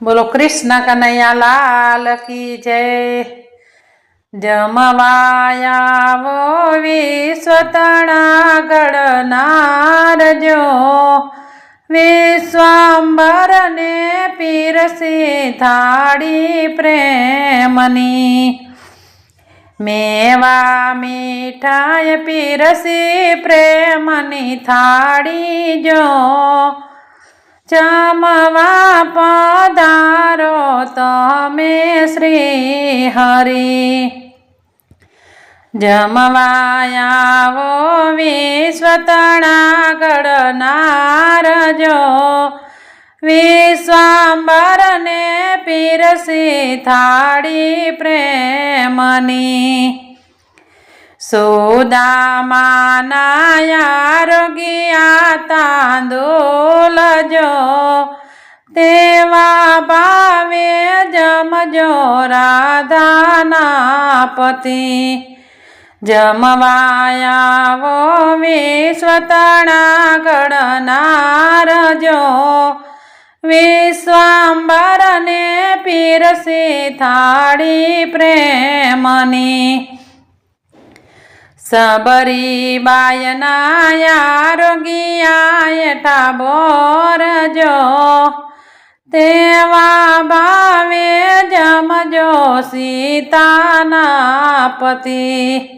बोलो कृष्ण कन्हैया लाल की जय। जमवाया वो विश्वतना गणनार जो विश्वांबर ने पीरसी थाड़ी प्रेमनी। मेवा मीठाई पीरसी प्रेमनी थाड़ी जो जमवा पधारो तमे श्री हरि। जमवाया वो विश्वतना गणनार जो विश्वांबर ने पीरसी थाड़ी प्रेमनी। सुदामाना आरोग्या तांदूल जो तेवा भावे जमजो राधाना पति। जमवाया वो विश्वतना गणनार जो विश्वांबर ने पीरसी थाड़ी प्रेमनी। सबरी बायना आरोग्या एठा बोर जो तेवा भावे जमजो सीताना पति।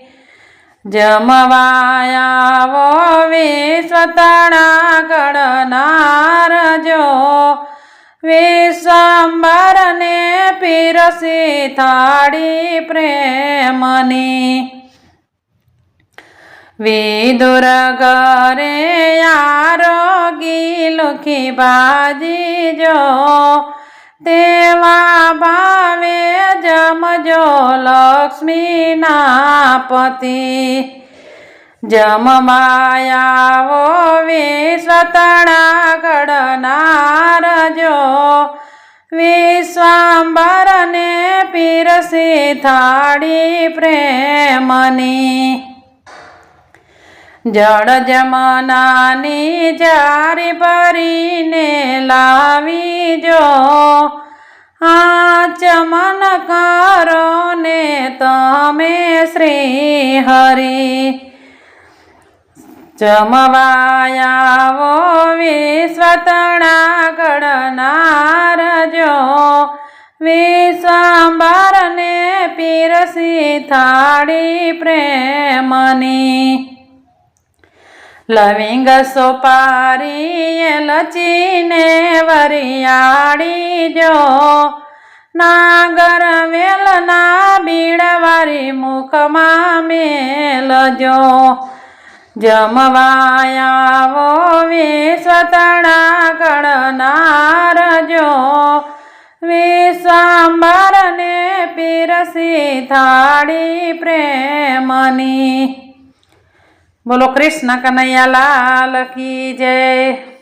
जमवाया वो विश्वतना गणनार जो विश्वांबर ने पीरसी थाड़ी प्रेमनी। विदुर गरे आरोगी लुखी बाजी जो तेवा भावे जमजो लक्ष्मी ना पति। जमवाया वो विश्वतना गणनार जो विश्वांबर ने पीरसी थाड़ी प्रेमनी। जड़ जमनानी जारी भरीने लावी जो आचमन करो ने तमे श्री हरि। जमवाया वो विश्वतना गणनार जो विश्वांबर ने पीरसी थाड़ी प्रेमनी। लविंग सोपारी लचीने वरियाड़ी जो नागर वेलना बीड़वारी मुखमा मेल जो। जमवाया वो विश्वतना गणनार जो विश्वांबर ने पीरसी थाड़ी प्रेमनी। बोलो कृष्ण कन्हैया लाल की जय।